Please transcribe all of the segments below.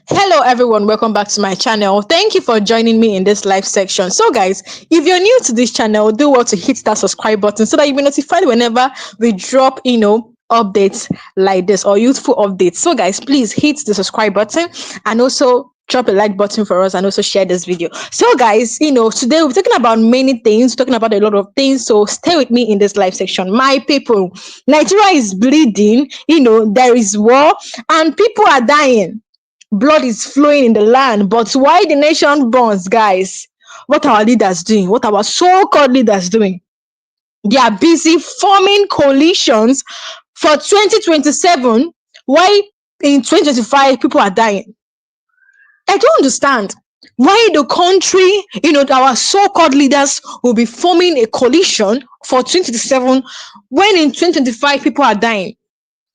Hello everyone, welcome back to my channel. Thank you for joining me in this live section. So guys, if you're new to this channel, do well to hit that subscribe button so that you'll be notified whenever we drop, updates like this or useful updates. So guys, please hit the subscribe button and also drop a like button for us and also share this video. So guys, today we're talking about many things, talking about a lot of things. So stay with me in this live section. My people, Nigeria is bleeding, there is war and people are dying. Blood is flowing in the land, but why the nation burns, guys? What are our leaders doing? What are our so-called leaders doing? They are busy forming coalitions for 2027. Why in 2025 people are dying? I don't understand why the country, our so-called leaders will be forming a coalition for 2027 when in 2025 people are dying.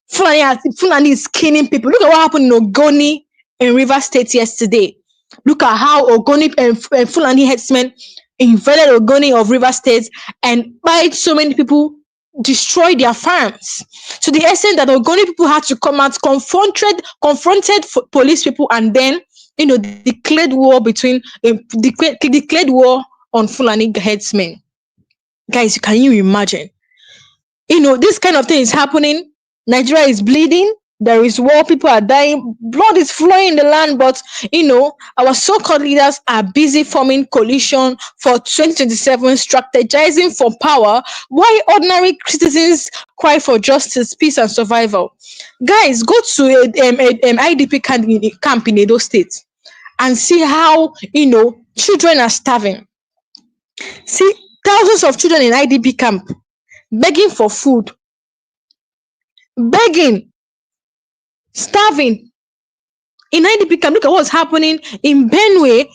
Fulani is killing people. Look at what happened in Ogoni in Rivers State yesterday. Look at how Ogoni and Fulani headsmen invaded Ogoni of Rivers State and by so many people destroyed their farms to the extent that Ogoni people had to come out, confronted police people, and then declared war declared war on Fulani headsmen. Guys, can you imagine? This kind of thing is happening. Nigeria is bleeding. There is war. People are dying. Blood is flowing in the land. But, our so-called leaders are busy forming coalition for 2027, strategizing for power, while ordinary citizens cry for justice, peace, and survival. Guys, go to a IDP camp in Edo State and see how, children are starving. See, thousands of children in IDP camp begging for food, begging, starving in IDP camp. Look at what's happening in Benue.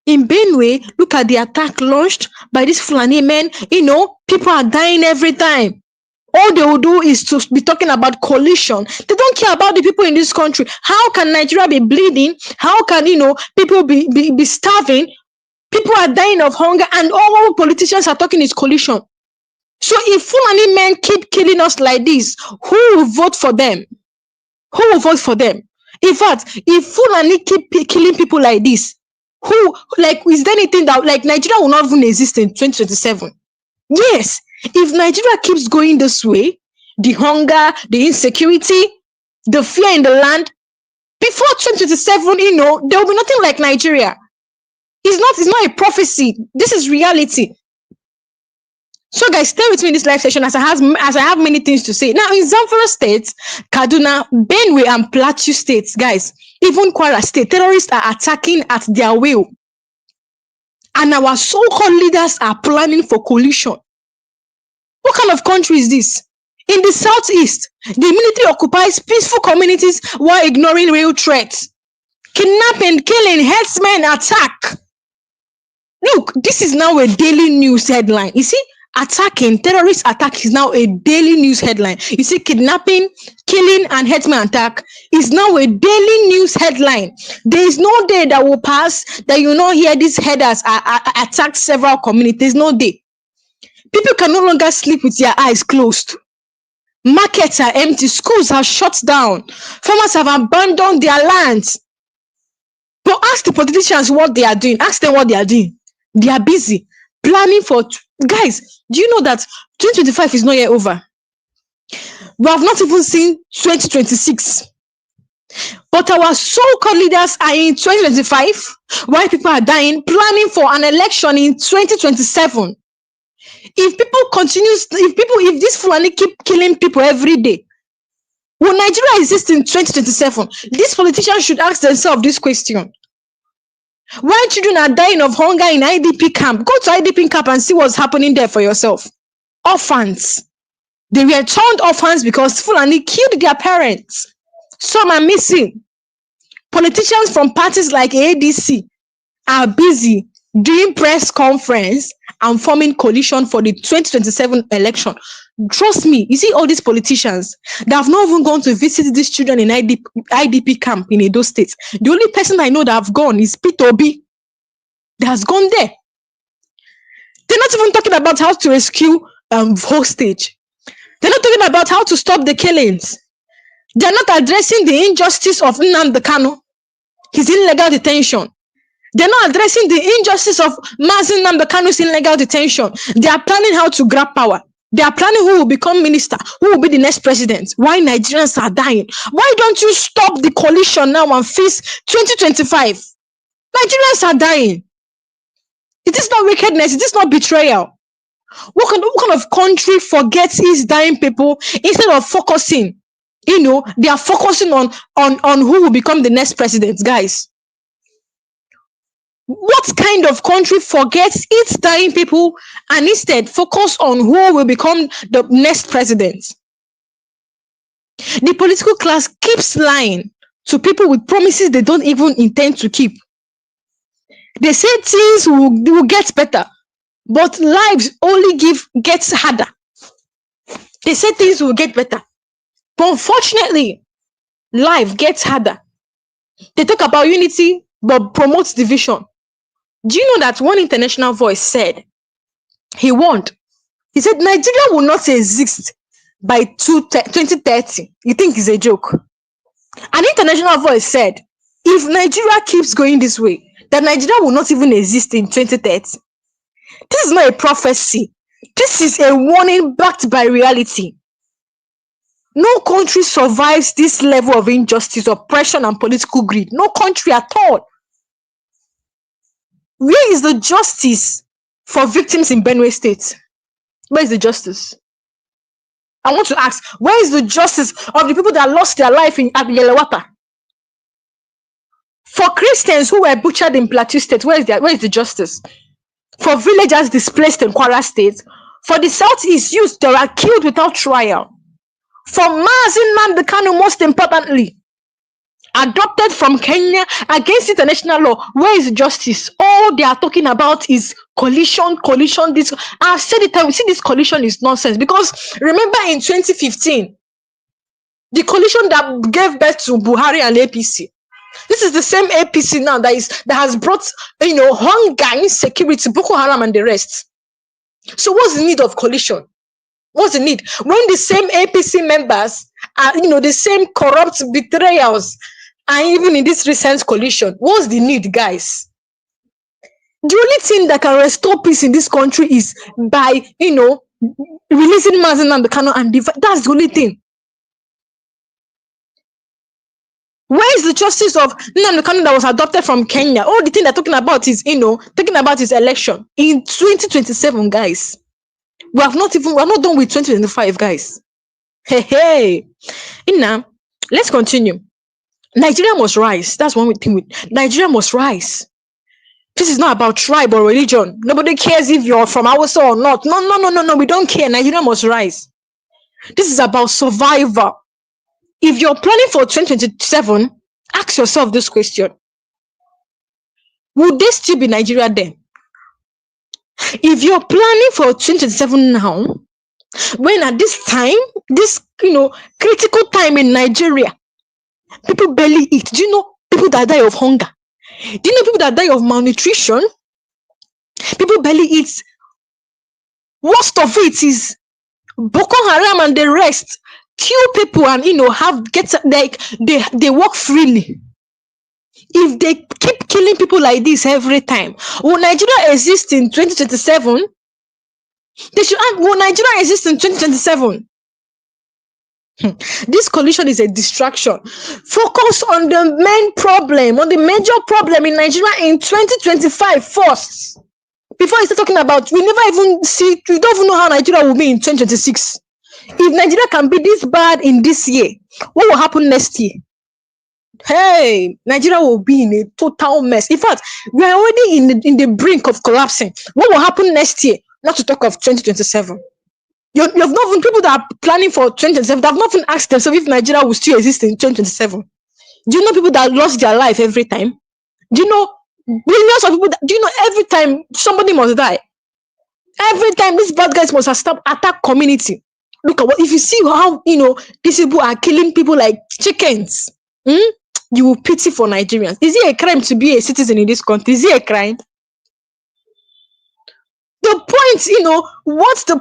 In Benue, look at the attack launched by these Fulani men. People are dying every time. All they will do is to be talking about coalition. They don't care about the people in this country. How can Nigeria be bleeding? How can people be starving? People are dying of hunger, and all politicians are talking is coalition. So if Fulani men keep killing us like this, who will vote for them? Who will vote for them? In fact, if Fulani keep killing people like this, is there anything that, Nigeria will not even exist in 2027? Yes, if Nigeria keeps going this way, the hunger, the insecurity, the fear in the land, before 2027, there will be nothing like Nigeria. It's not a prophecy. This is reality. So guys, stay with me in this live session as I have many things to say. Now in Zamfara State, Kaduna, Benue, and Plateau states, guys, even Kwara State, terrorists are attacking at their will. And our so-called leaders are planning for coalition. What kind of country is this? In the southeast, the military occupies peaceful communities while ignoring real threats. Kidnapping, killing, herdsmen attack. Look, this is now a daily news headline. You see, terrorist attack is now a daily news headline. You see, kidnapping, killing, and herdsmen attack is now a daily news headline. There is no day that will pass that you not hear these headers attack several communities. No day. People can no longer sleep with their eyes closed. Markets are empty. Schools are shut down. Farmers have abandoned their lands. But ask the politicians what they are doing. Ask them what they are doing. They are busy planning for. Guys, do you know that 2025 is not yet over? We have not even seen 2026. But our so-called leaders are in 2025, while people are dying, planning for an election in 2027. If these Fulani keep killing people every day, will Nigeria exist in 2027? These politicians should ask themselves this question. Why children are dying of hunger in IDP camp? Go to IDP camp and see what's happening there for yourself. Orphans. They were turned orphans because Fulani killed their parents. Some are missing. Politicians from parties like ADC are busy doing press conference and forming coalition for the 2027 election. Trust me, you see all these politicians that have not even gone to visit these children in IDP camp in Edo State. The only person I know that have gone is Peter Obi. That has gone there. They're not even talking about how to rescue hostage. They're not talking about how to stop the killings. They're not addressing the injustice of Nnamdi Kanu. his illegal detention. They're not addressing the injustice of Mazi Nnamdi Kanu's illegal detention. They are planning how to grab power. They are planning who will become minister, who will be the next president. Why Nigerians are dying? Why don't you stop the coalition now and face 2025? Nigerians are dying. It is not wickedness. It is not betrayal. What kind of country forgets its dying people instead of focusing? They are focusing on who will become the next president, guys. What kind of country forgets its dying people and instead focus on who will become the next president? The political class keeps lying to people with promises they don't even intend to keep. They say things will get better, but lives only gets harder. They say things will get better, but unfortunately, life gets harder. They talk about unity, but promotes division. Do you know that one international voice said, he warned, he said, Nigeria will not exist by 2030. You think it's a joke? An international voice said, if Nigeria keeps going this way, that Nigeria will not even exist in 2030. This is not a prophecy. This is a warning backed by reality. No country survives this level of injustice, oppression, and political greed. No country at all. Where is the justice for victims in Benue State? Where is the justice? I want to ask, where is the justice of the people that lost their life in Yelewapa? For Christians who were butchered in Plateau State, where is the justice? For villagers displaced in Kwara State, for the Southeast youth that were killed without trial, for Mazi Nnamdi Kanu, most importantly, adopted from Kenya against international law, where is justice? All they are talking about is coalition. This, I've said it, we see this coalition is nonsense, because remember in 2015, the coalition that gave birth to Buhari and APC. This is the same APC now that has brought hunger, insecurity, Boko Haram, and the rest. So what's the need of coalition? What's the need when the same APC members are the same corrupt betrayals, and even in this recent coalition? What's the need, guys? The only thing that can restore peace in this country is by releasing Mazi Nnamdi Kanu, and that's the only thing. Where is the justice of Nnamdi Kanu that was adopted from Kenya? All the thing they're talking about is election in 2027, guys. We're not done with 2025, guys. Hey. Now, let's continue. Nigeria must rise. That's one thing. Nigeria must rise. This is not about tribe or religion. Nobody cares if you're from Hausa or not. No. We don't care. Nigeria must rise. This is about survival. If you're planning for 2027, ask yourself this question. Would there still be Nigeria then? If you're planning for 2027 now, when at this time, this critical time in Nigeria, people barely eat. Do you know people that die of hunger? Do you know people that die of malnutrition? People barely eat. Worst of it is Boko Haram and the rest kill people and they walk freely. If they keep killing people like this every time, will Nigeria exist in 2027? They should ask, will Nigeria exist in 2027? This coalition is a distraction. Focus on the main problem, on the major problem in Nigeria in 2025 first. Before you start talking about, we don't even know how Nigeria will be in 2026. If Nigeria can be this bad in this year, what will happen next year? Hey, Nigeria will be in a total mess. In fact, we are already in the brink of collapsing. What will happen next year? Not to talk of 2027. You have not even people that are planning for 2027. They have not even asked themselves if Nigeria will still exist in 2027. Do you know people that lost their life every time? Do you know millions of people? Do you know every time somebody must die? Every time these bad guys must attack community. Look at if you see how these people are killing people like chickens. You will pity for Nigerians. Is it a crime to be a citizen in this country? Is it a crime? The point, what's the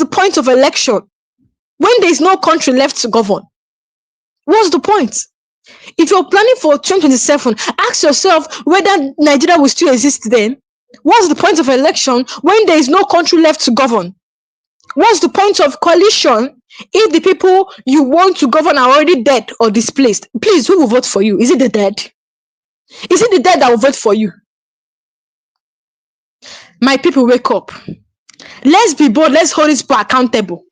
point of election when there is no country left to govern? What's the point? If you're planning for 2027, ask yourself whether Nigeria will still exist then. What's the point of election when there is no country left to govern? What's the point of coalition if the people you want to govern are already dead or displaced? Please, who will vote for you? Is it the dead? Is it the dead that will vote for you? My people, wake up. Let's be bold. Let's hold these people accountable.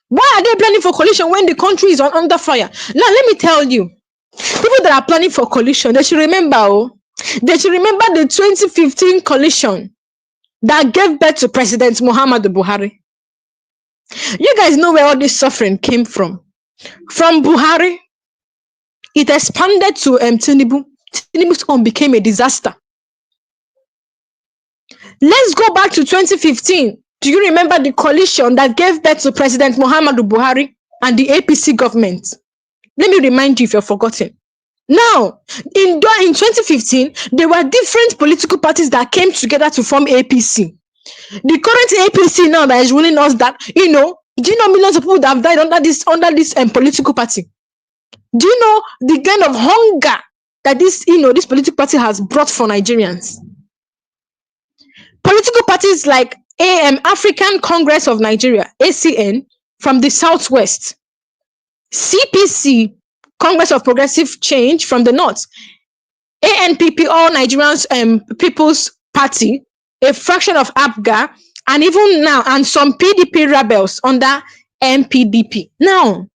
Why are they planning for coalition when the country is under fire? Now, let me tell you, people that are planning for coalition, they should remember, they should remember the 2015 coalition that gave birth to President Muhammadu Buhari. You guys know where all this suffering came from. From Buhari, it expanded to Tinubu. Tinubu's come became a disaster. Let's go back to 2015. Do you remember the coalition that gave birth to President Muhammadu Buhari and the APC government? Let me remind you if you're forgotten. Now, in 2015, there were different political parties that came together to form APC. The current APC now that is ruling us, that, do you know millions of people that have died under this political party? Do you know the kind of hunger that this political party has brought for Nigerians? Political parties like African Congress of Nigeria, ACN, from the Southwest, CPC, Congress of Progressive Change from the North, ANPP, All Nigerians People's Party, a fraction of APGA, and even now, and some PDP rebels under MPDP. Now,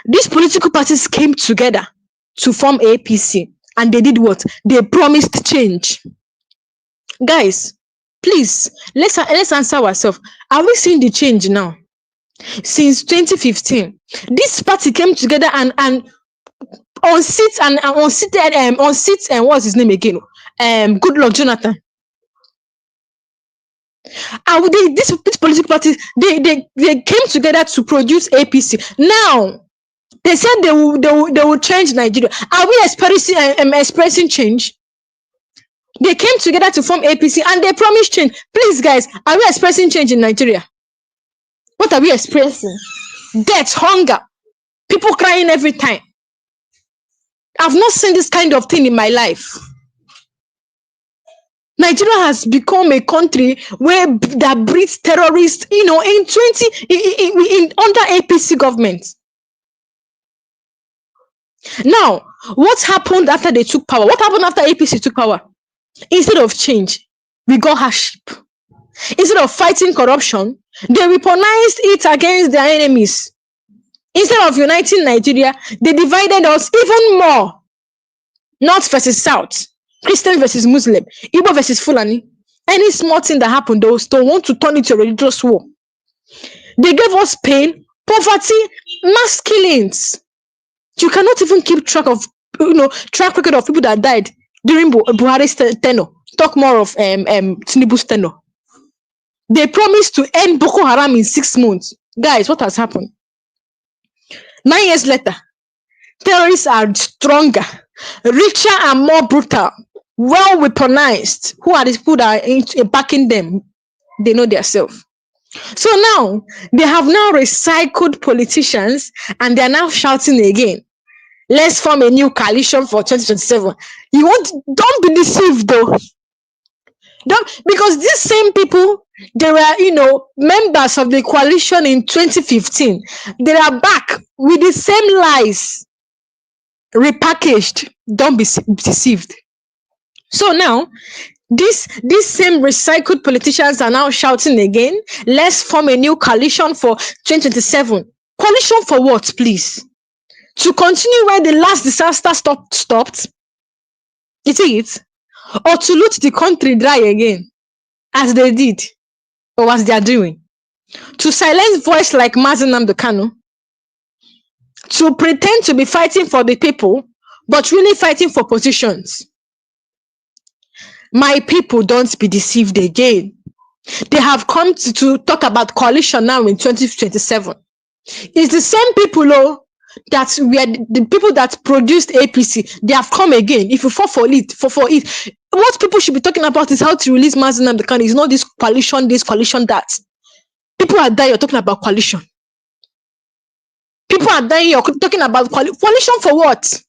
these political parties came together to form APC, and they did what? They promised change. Guys, please, let's answer ourselves. Are we seeing the change now? Since 2015, this party came together and unseated and what's his name again? Goodluck Jonathan. And this political party, they came together to produce APC. Now they said they will change Nigeria. Are we expressing change? They came together to form APC and they promised change. Please, guys, are we expressing change in Nigeria? What are we expressing? Death, hunger, people crying every time. I've not seen this kind of thing in my life. Nigeria has become a country that breeds terrorists, under APC government. Now, what happened after they took power? What happened after APC took power? Instead of change, we got hardship. Instead of fighting corruption, they weaponized it against their enemies. Instead of uniting Nigeria, they divided us even more. North versus South, Christian versus Muslim, Igbo versus Fulani. Any small thing that happened, they still want to turn it to a religious war. They gave us pain, poverty, mass killings. You cannot even keep track record of people that died during Buhari's tenure. Talk more of Tinubu's tenure. They promised to end Boko Haram in 6 months. Guys, what has happened? 9 years later, terrorists are stronger, richer, and more brutal, well weaponized. Who are the people that are backing them? They know themselves. So now they have now recycled politicians and they are now shouting again. Let's form a new coalition for 2027. Don't be deceived though. Because these same people, they were, members of the coalition in 2015. They are back with the same lies, repackaged. Don't be deceived. So now, these same recycled politicians are now shouting again, let's form a new coalition for 2027. Coalition for what, please? To continue where the last disaster stopped? You see it? Or to loot the country dry again, as they did, or as they are doing? To silence voice like Mazi Nnamdi Kanu? To pretend to be fighting for the people, but really fighting for positions? My people, don't be deceived again. They have come to talk about coalition now in 2027. It's the same people, that we are the people that produced APC. They have come again. If you fall for it, what people should be talking about is how to release Mazi Nnamdi Kanu. It's not this, coalition that. People are there, you're talking about coalition. People are dying. You're talking about coalition for what?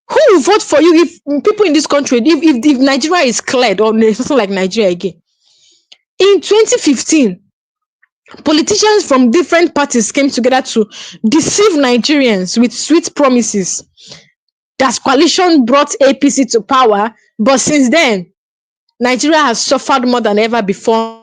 Who will vote for you if people in this country, if Nigeria is cleared or there's something like Nigeria again? In 2015, politicians from different parties came together to deceive Nigerians with sweet promises. That coalition brought APC to power, but since then, Nigeria has suffered more than ever before.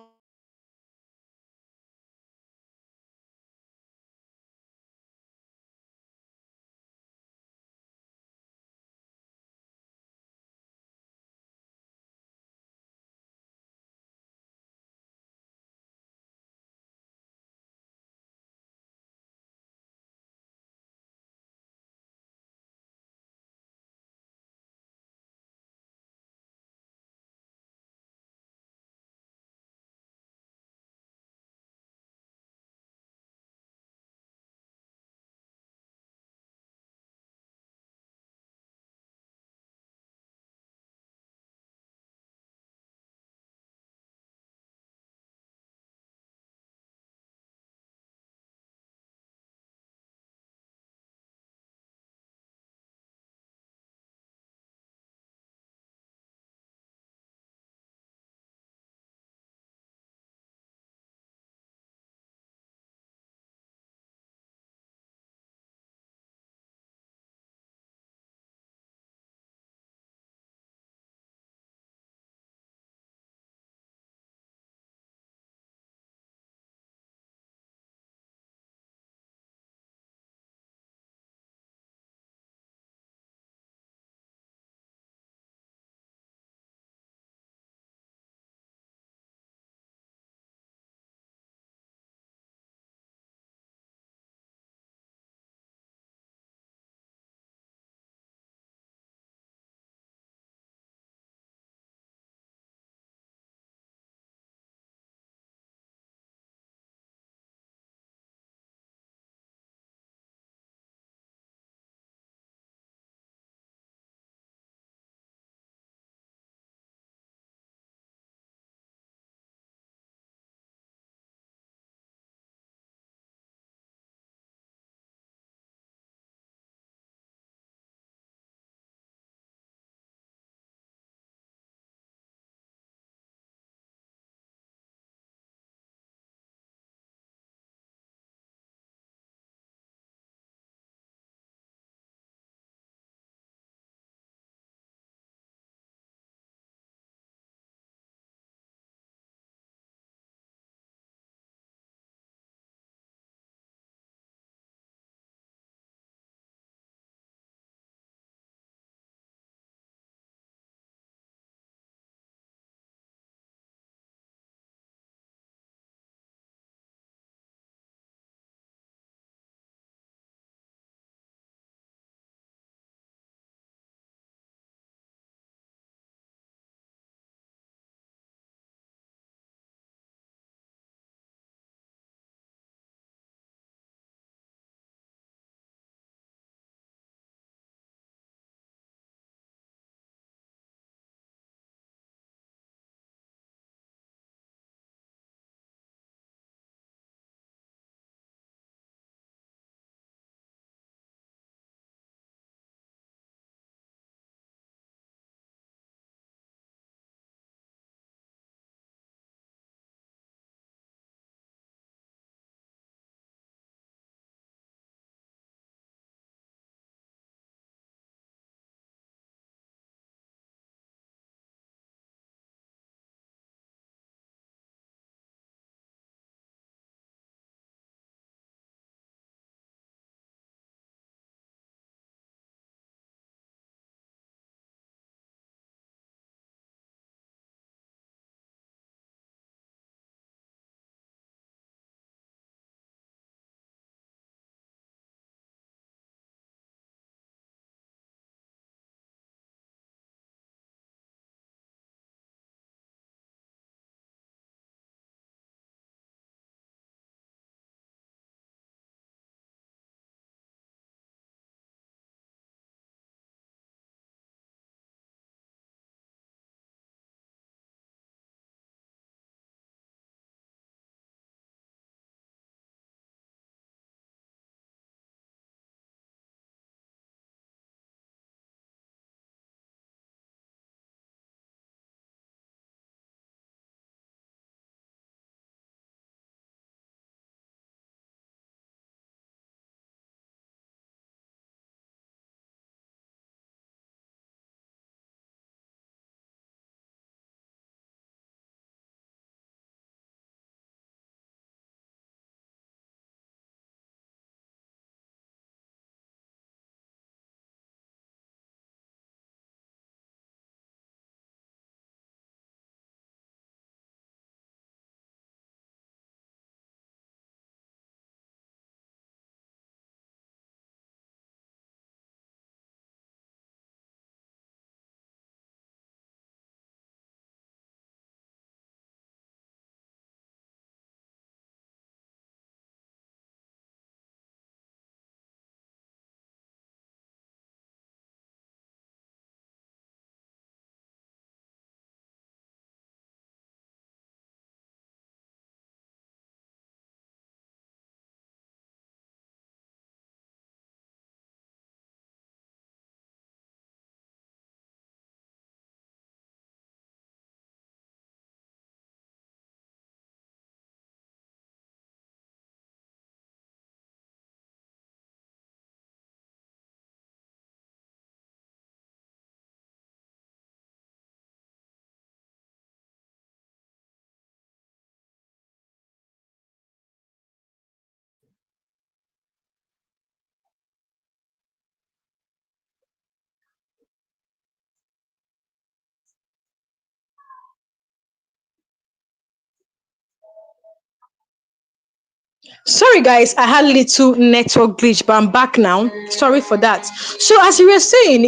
Sorry, guys, I had little network glitch, but I'm back now. Sorry for that. So, as you were saying,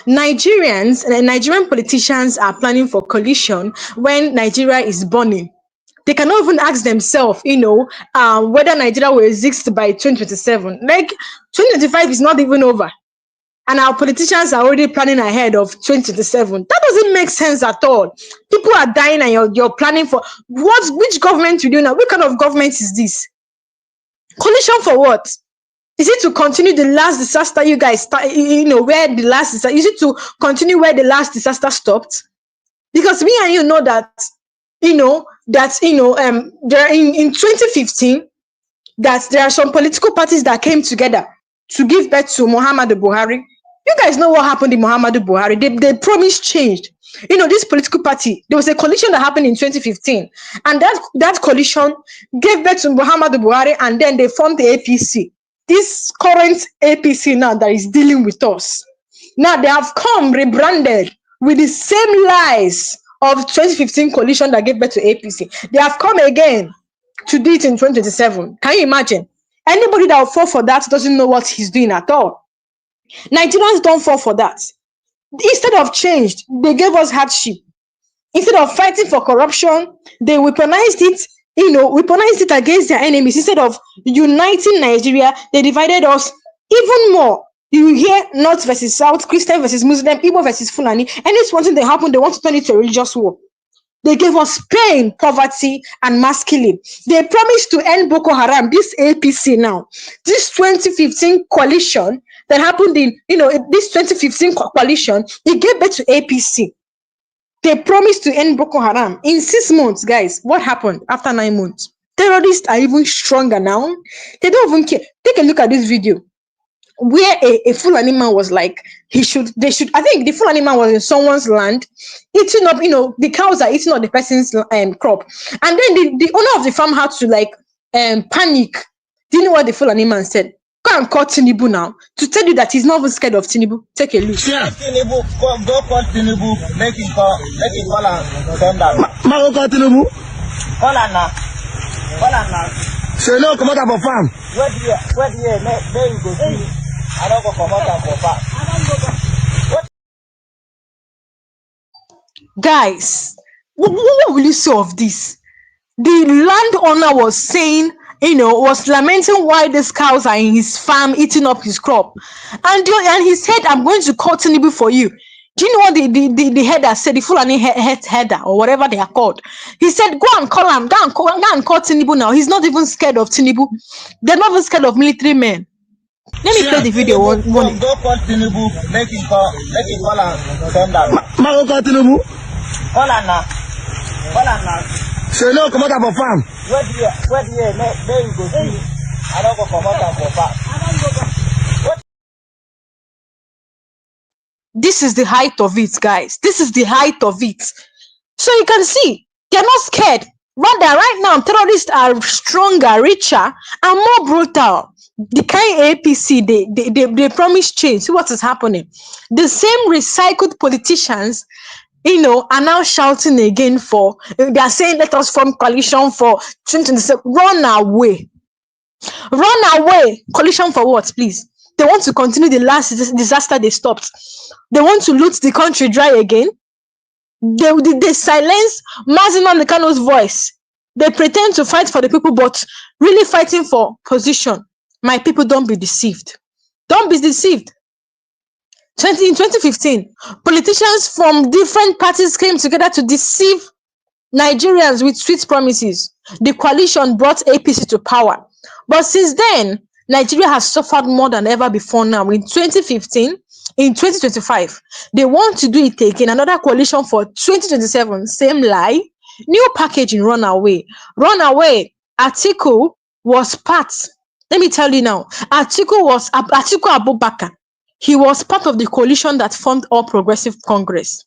Nigerians and Nigerian politicians are planning for coalition when Nigeria is burning. They cannot even ask themselves, whether Nigeria will exist by 2027. Like 2025 is not even over, and our politicians are already planning ahead of 2027. That doesn't make sense at all. People are dying, and you're planning for what? Which government you do now? What kind of government is this? Coalition for what? Is it to continue the last disaster you guys start, where the last disaster, is it to continue where the last disaster stopped? Because me and you know that, there in 2015, that there are some political parties that came together to give birth to Muhammadu Buhari. You guys know what happened in Muhammadu Buhari. They promised changed. This political party, there was a coalition that happened in 2015, and that coalition gave birth to Muhammadu Buhari, and then they formed the APC. This current APC now that is dealing with us. Now they have come rebranded with the same lies of 2015 coalition that gave birth to APC. They have come again to do it in 2027. Can you imagine? Anybody that will fall for that doesn't know what he's doing at all. Nigerians don't fall for that. Instead of change, they gave us hardship. Instead of fighting for corruption, they weaponized it against their enemies. Instead of uniting Nigeria, they divided us even more. You hear North versus South, Christian versus Muslim, Igbo versus Fulani. Any one thing that happened, they want to turn it to a religious war. They gave us pain, poverty, and mass killing. They promised to end Boko Haram, this APC now. This 2015 coalition that happened this 2015 coalition, it gave birth to APC. They promised to end Boko Haram. In 6 months, guys, what happened after 9 months? Terrorists are even stronger now. They don't even care. Take a look at this video where a Fulani man was like, I think the Fulani man was in someone's land, eating up, the cows are eating up the person's crop. And then the owner of the farm had to panic. Do you know what the Fulani man said? Go and call Tinubu now to tell you that he's not even scared of Tinubu. Take a look. Yeah. Tinubu, go call Tinubu, make him call and send that. Ma go call Tinubu. Call and now. So no come out for farm. Where do you go see? I don't go come out for farm. Guys, what will you say of this? The landowner was saying, was lamenting why these cows are in his farm eating up his crop. And he said, I'm going to call Tinubu for you. Do you know what the header said, the Fulani header or whatever they are called? He said, go and call him, go and call Tinubu now. He's not even scared of Tinubu. They're not even scared of military men. Let me play the video one. Go call Tinubu, make him call and send that. Ma go call Tinubu. Call and now. So no come out for farm. Where do you go see? I don't go come out for farm. This is the height of it, guys. This is the height of it. So you can see, they're not scared. Rather, right now, terrorists are stronger, richer, and more brutal. The kind APC, they promise change. See what is happening. The same recycled politicians, are now shouting again they are saying, let us form coalition for 2027. Run away. Coalition for what, please? They want to continue the last disaster they stopped. They want to loot the country dry again. They silence Mazi Nnamdi Kanu's voice. They pretend to fight for the people, but really fighting for position. My people, don't be deceived. Don't be deceived. In 2015, politicians from different parties came together to deceive Nigerians with sweet promises. The coalition brought APC to power. But since then, Nigeria has suffered more than ever before now. In 2015, in 2025, they want to do it again. Another coalition for 2027, same lie. New packaging, run away. Atiku was part. Let me tell you now. Atiku Abubakar. He was part of the coalition that formed All Progressive Congress.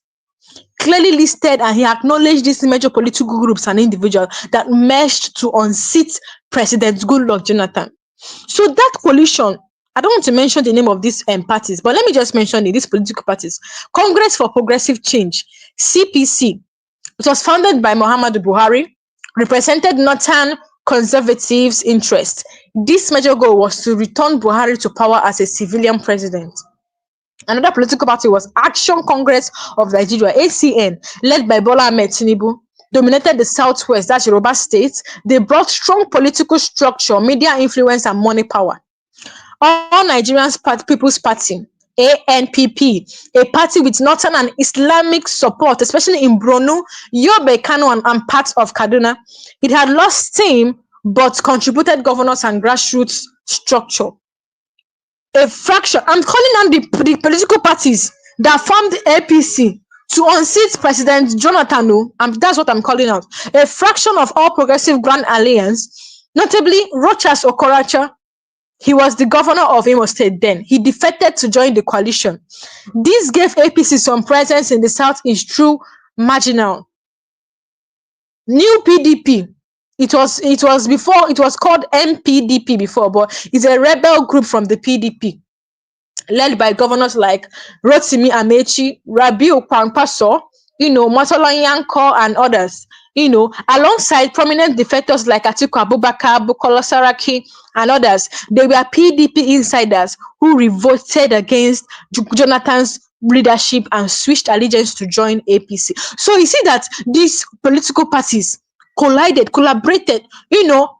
Clearly listed, and he acknowledged these major political groups and individuals that meshed to unseat President Goodluck Jonathan. So that coalition, I don't want to mention the name of these parties, but let me just mention these political parties. Congress for Progressive Change, CPC. It was founded by Muhammadu Buhari, represented Northern conservatives' interest. This major goal was to return Buhari to power as a civilian president. Another political party was Action Congress of Nigeria, ACN, led by Bola Ahmed Tinubu, dominated the southwest, that's Yoruba states. They brought strong political structure, media influence, and money power. All Nigerians People's Party, ANPP, a party with northern and Islamic support, especially in Borno, Yobe, Kano, and parts of Kaduna. It had lost steam, but contributed governors and grassroots structure. A fraction, I'm calling on the political parties that formed APC to unseat President Jonathan. That's what I'm calling out. A fraction of All Progressive Grand Alliance, notably Rochas Okorocha. He was the governor of Imo State then. He defected to join the coalition. This gave APC some presence in the southeast through marginal. New PDP. It was called MPDP before, but it's a rebel group from the PDP, led by governors like Rotimi Amechi, Rabiu Kwankwaso, Motola Yanko, and others. Alongside prominent defectors like Atiku Abubakar, Bukola Saraki, and others. They were PDP insiders who revolted against Jonathan's leadership and switched allegiance to join APC. So you see that these political parties collided, collaborated,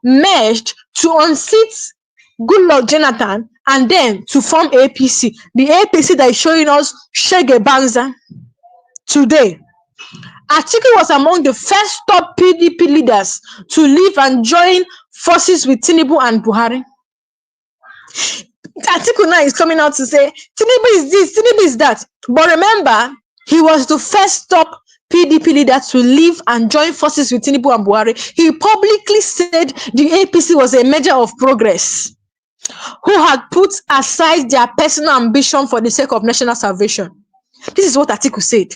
merged to unseat Goodluck Jonathan and then to form APC. The APC that is showing us Shege Banza today. Atiku was among the first top PDP leaders to leave and join forces with Tinubu and Buhari. Atiku now is coming out to say, Tinubu is this, Tinubu is that. But remember, he was the first top PDP leader to leave and join forces with Tinubu and Buhari. He publicly said the APC was a measure of progress, who had put aside their personal ambition for the sake of national salvation. This is what Atiku said.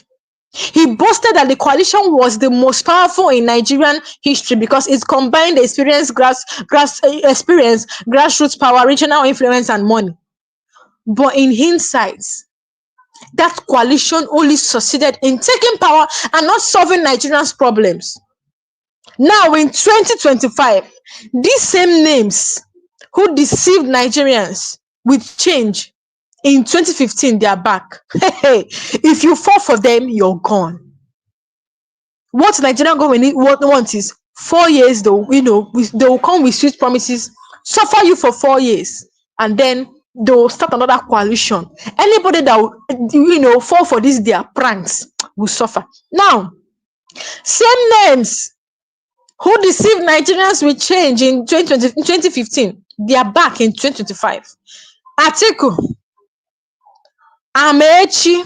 He boasted that the coalition was the most powerful in Nigerian history because it combined experience, grassroots power, regional influence, and money. But in hindsight, that coalition only succeeded in taking power and not solving Nigerians' problems. Now, in 2025, these same names who deceived Nigerians with change in 2015, they are back. If you fall for them, you're gone. What Nigerian government want is 4 years, they will come with sweet promises, suffer you for 4 years, and then they will start another coalition. Anybody that will, fall for this, their pranks, will suffer. Now, same names who deceived Nigerians with change in 2015, they are back in 2025. Atiku, Amechi,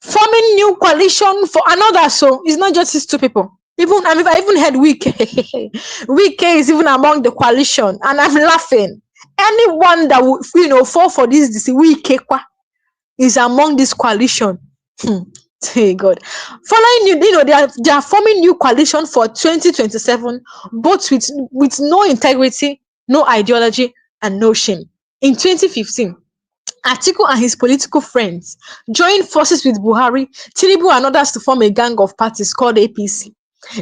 forming new coalition for another. So it's not just these two people. I even heard Wike. Wike is even among the coalition, and I'm laughing. Anyone that would fall for this Wike is among this coalition. Hey God. Following they are forming new coalition for 2027, both with no integrity, no ideology, and no shame. In 2015, Atiku and his political friends joined forces with Buhari, Tinubu, and others to form a gang of parties called APC.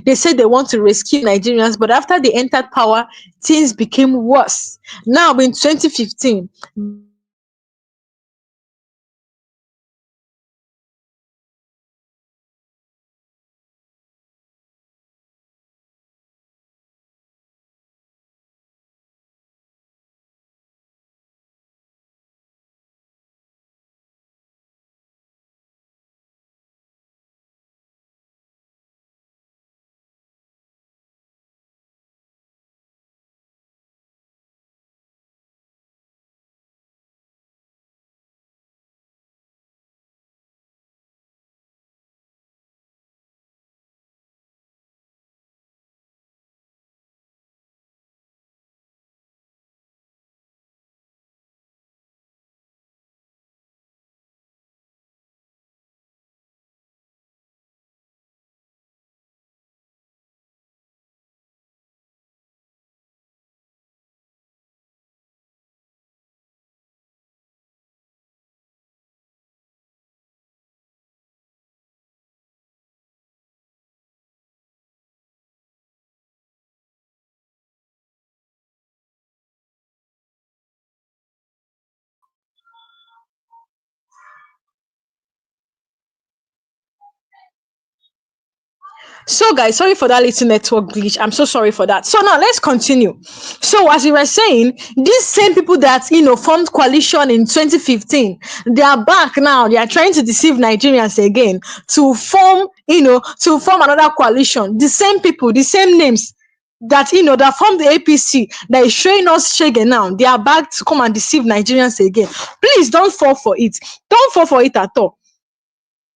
They said they want to rescue Nigerians, but after they entered power, things became worse. Now, in 2015, So, guys, sorry for that little network glitch. I'm so sorry for that. So now let's continue. So, as we were saying, these same people that formed coalition in 2015, they are back now. They are trying to deceive Nigerians again to form, another coalition. The same people, the same names that formed the APC that is showing us shege now. They are back to come and deceive Nigerians again. Please don't fall for it. Don't fall for it at all.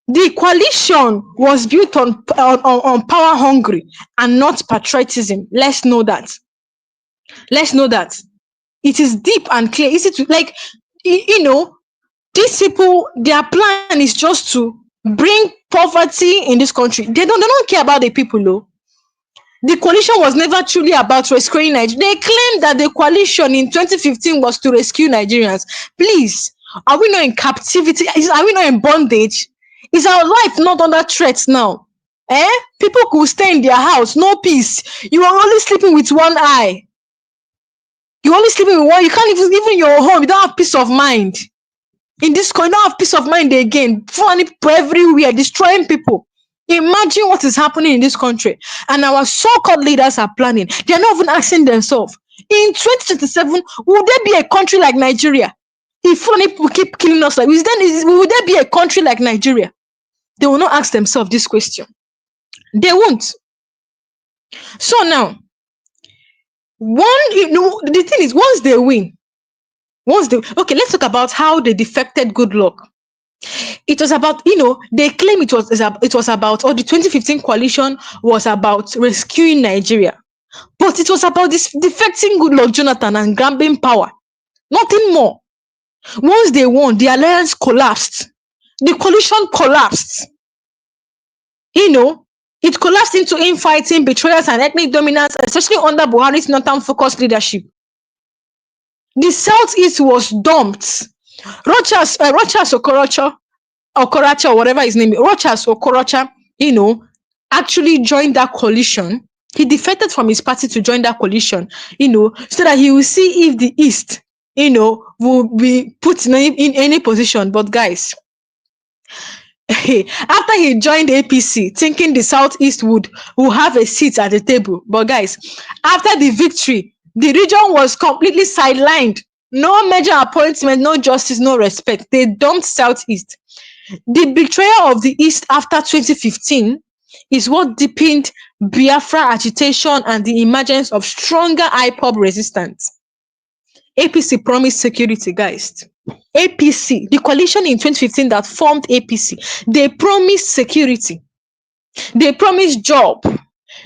The coalition was built on power hungry and not patriotism. Let's know that. Let's know that. It is deep and clear. Easy to these people, their plan is just to bring poverty in this country. They don't care about the people, though. The coalition was never truly about rescuing Nigeria. They claimed that the coalition in 2015 was to rescue Nigerians. Please, are we not in captivity? Are we not in bondage? Is our life not under threat now? People could stay in their house, no peace. You are only sleeping with one eye. You're only sleeping with one. You can't even in your home. You don't have peace of mind. In this country, you don't have peace of mind again. Funny people everywhere, destroying people. Imagine what is happening in this country. And our so-called leaders are planning. They're not even asking themselves, in 2027, will there be a country like Nigeria? If funny people keep killing us like this, then will there be a country like Nigeria? They will not ask themselves this question. They won't. So now, the thing is, once they win, okay, let's talk about how they defected good luck. It was about, they claim it was about, or the 2015 coalition was about rescuing Nigeria. But it was about this defecting good luck Jonathan and grabbing power. Nothing more. Once they won, the alliance collapsed. The coalition collapsed. It collapsed into infighting, betrayals, and ethnic dominance, especially under Buhari's northern-focused leadership. The Southeast was dumped. Rochas Okorocha, or whatever his name is, Rochas Okorocha, actually joined that coalition. He defected from his party to join that coalition, so that he will see if the East, will be put in any position. But guys, after he joined APC, thinking the Southeast would have a seat at the table. But guys, after the victory, the region was completely sidelined. No major appointment, no justice, no respect. They dumped Southeast. The betrayal of the East after 2015 is what deepened Biafra agitation and the emergence of stronger IPOB resistance. APC promised security, guys. APC, the coalition in 2015 that formed APC, they promised security. They promised job.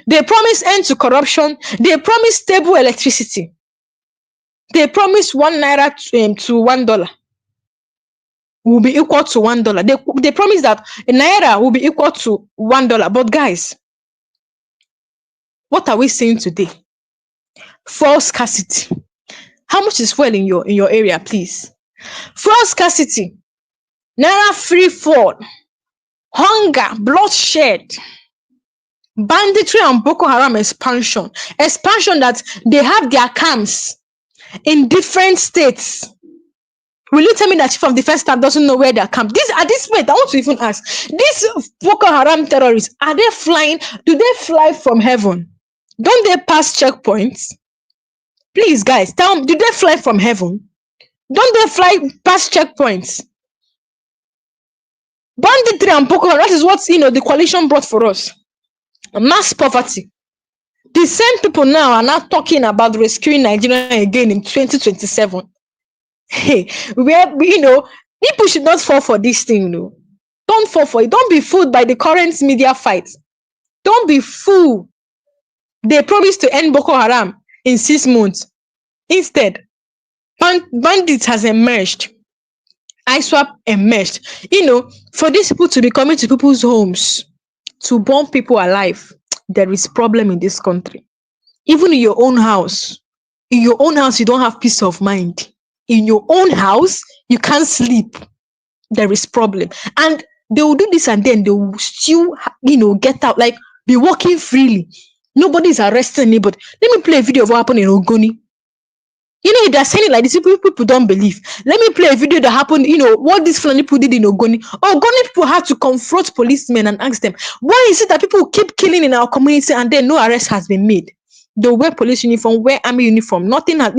They promised end to corruption. They promised stable electricity. They promised 1 naira to $1 will be equal to $1. They promised that a naira will be equal to $1. But guys, what are we seeing today? Fuel scarcity. How much is fuel in your area, please? Fuel scarcity, naira free fall, hunger, bloodshed, banditry and Boko Haram expansion that they have their camps in different states. Will you tell me that Chief of Defense Staff doesn't know where they are camped? At this point, I want to even ask, these Boko Haram terrorists, are they flying? Do they fly from heaven? Don't they pass checkpoints? Please, guys, tell me, do they fly from heaven? Don't they fly past checkpoints? Banditry and Boko Haram, that is what the coalition brought for us. Mass poverty. The same people now are now talking about rescuing Nigeria again in 2027. Hey, people should not fall for this thing, Don't fall for it. Don't be fooled by the current media fight. Don't be fooled. They promised to end Boko Haram in 6 months. Instead, bandits has emerged. ISWAP emerged. For these people to be coming to people's homes to burn people alive, there is problem in this country. Even in your own house, you don't have peace of mind. In your own house, you can't sleep. There is problem. And they will do this and then they will still, get out, like be walking freely. Nobody's arresting anybody. Let me play a video of what happened in Ogoni. You know, if they're saying it like this, people don't believe. Let me play a video that happened, what these Fulani people did in Ogoni. Ogoni people had to confront policemen and ask them, why is it that people keep killing in our community and then no arrest has been made? They wear police uniform, wear army uniform, nothing has, I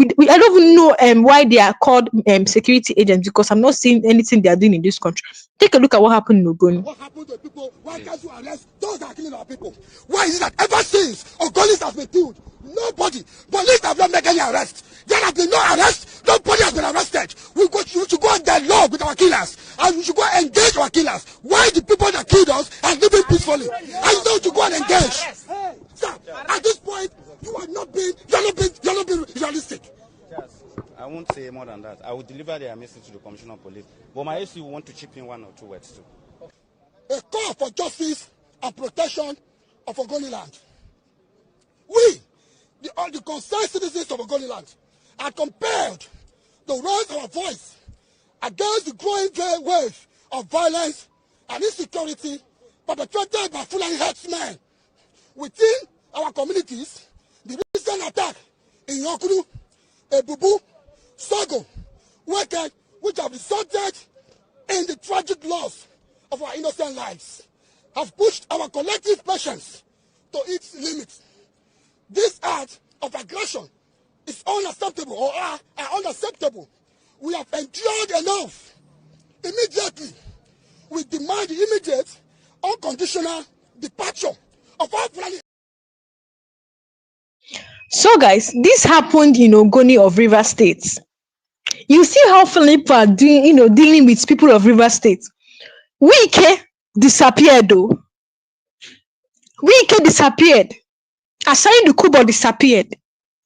don't even know why they are called security agents, because I'm not seeing anything they are doing in this country. Take a look at what happened in Ogoni. What happened to people? Why can't you arrest those that are killing our people? Why is it that ever since Ogonis has been killed, nobody, police have not made any arrest? There has been no arrest, nobody has been arrested. We should go on dialogue with our killers, and we should go engage our killers. Why the people that killed us are living peacefully? And you know to go and engage. Sir, at this point, you are not being realistic. I won't say more than that. I will deliver their message to the Commissioner of Police. But my AC will want to chip in 1 or 2 words too. A call for justice and protection of Ogoniland. We, the concerned citizens of Ogoniland, are compelled to raise our voice against the growing wave of violence and insecurity perpetrated by Fulani herdsmen within our communities. The recent attack in Yokuru, Ebubu, Sogo, Weke, which have resulted in the tragic loss of our innocent lives, have pushed our collective patience to its limits. This act of aggression is unacceptable, or are unacceptable. We have endured enough. Immediately, we demand the immediate, unconditional departure of all Fulani. So guys, this happened in Ogoni of Rivers State. You see how Fulani people are doing, dealing with people of Rivers State. Wike disappeared though. Wike disappeared. Asani Dukubo disappeared.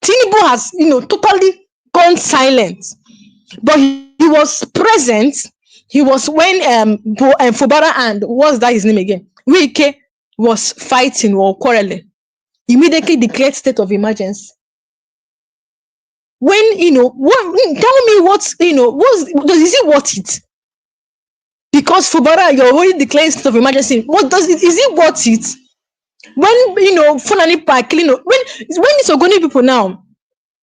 Tinubu has, totally gone silent. But he was present. He was when Fubara and what's that his name again? Wike was fighting or quarreling. Immediately declared state of emergency. When tell me what's is it worth it? Because Fubara, you're already declaring state of emergency. What does it? Is it worth it? When Fulani Park, when it's Ogoni people now,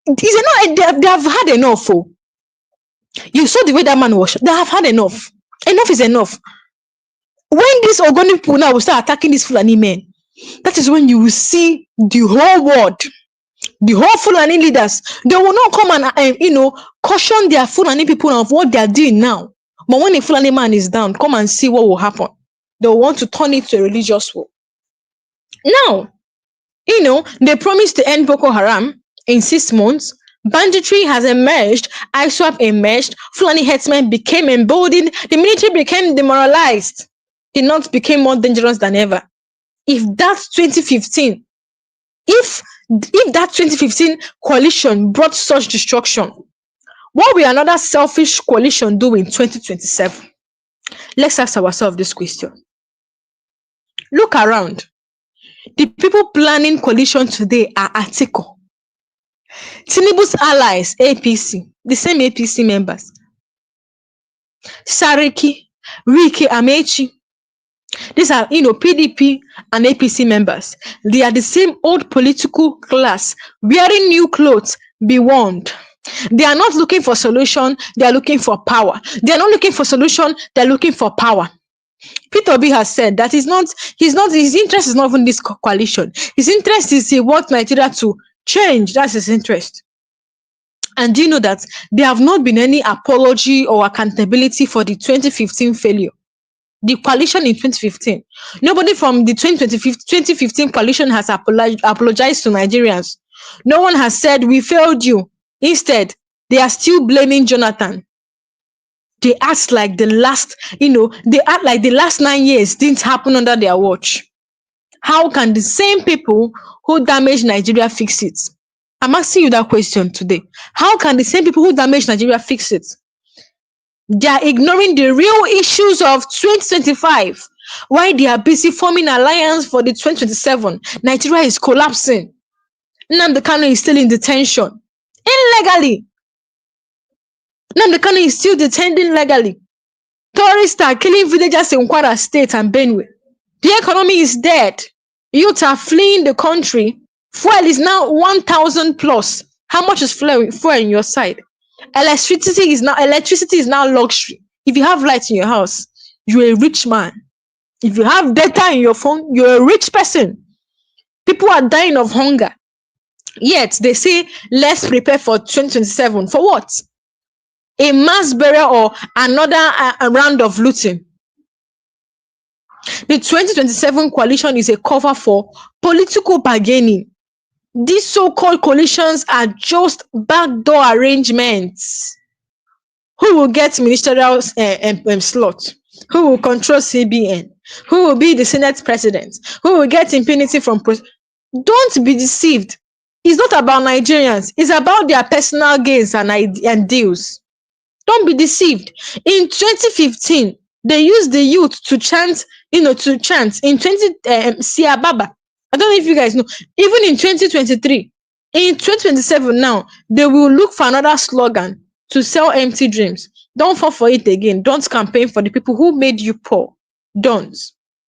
is enough. They have had enough. Oh. You saw the way that man was. They have had enough. Enough is enough. When these Ogoni people now will start attacking these Fulani men, that is when you will see the whole world, the whole Fulani leaders. They will not come and caution their Fulani people of what they are doing now. But when a Fulani man is down, come and see what will happen. They will want to turn it to a religious war. Now, they promised to end Boko Haram in 6 months. Banditry has emerged, ISWAP emerged, Fulani herdsmen became emboldened, the military became demoralized. The North became more dangerous than ever. If that 2015 coalition brought such destruction, what will another selfish coalition do in 2027? Let's ask ourselves this question. Look around. The people planning coalition today are Atiku, Tinubu's allies, APC, the same APC members, Sariki, Wike, Amechi. These are, PDP and APC members. They are the same old political class, wearing new clothes, be warned. They are not looking for solution, they are looking for power. They are not looking for solution, they are looking for power. Peter Obi has said that his interest is not even this coalition. His interest is he wants Nigeria to change. That's his interest. And do you know that there have not been any apology or accountability for the 2015 failure? The coalition in 2015. Nobody from the 2015 coalition has apologized to Nigerians. No one has said, we failed you. Instead, they are still blaming Jonathan. They act like the last 9 years didn't happen under their watch. How can the same people who damaged Nigeria fix it? I'm asking you that question today. How can the same people who damaged Nigeria fix it? They are ignoring the real issues of 2025. Why they are busy forming alliance for the 2027. Nigeria is collapsing. Nnamdi Kanu is still in detention. Illegally. Nnamdi Kanu is still detained illegally. Tourists are killing villagers in Kwara State and Benue. The economy is dead. Youth are fleeing the country. Fuel is now 1,000 plus. How much is fuel in your side? Electricity is now luxury. If you have light in your house, you're a rich man. If you have data in your phone, you're a rich person. People are dying of hunger. Yet they say let's prepare for 2027. For what? A mass burial or another round of looting. The 2027 coalition is a cover for political bargaining. These so-called coalitions are just backdoor arrangements. Who will get ministerial slot? Who will control CBN? Who will be the Senate president? Who will get impunity from don't be deceived. It's not about Nigerians. It's about their personal gains and deals. Don't be deceived. In 2015, they used the youth to chant, to chant. In 20 Siababa. I don't know if you guys know. Even in 2023, in 2027 now, they will look for another slogan to sell empty dreams. Don't fall for it again. Don't campaign for the people who made you poor. Don't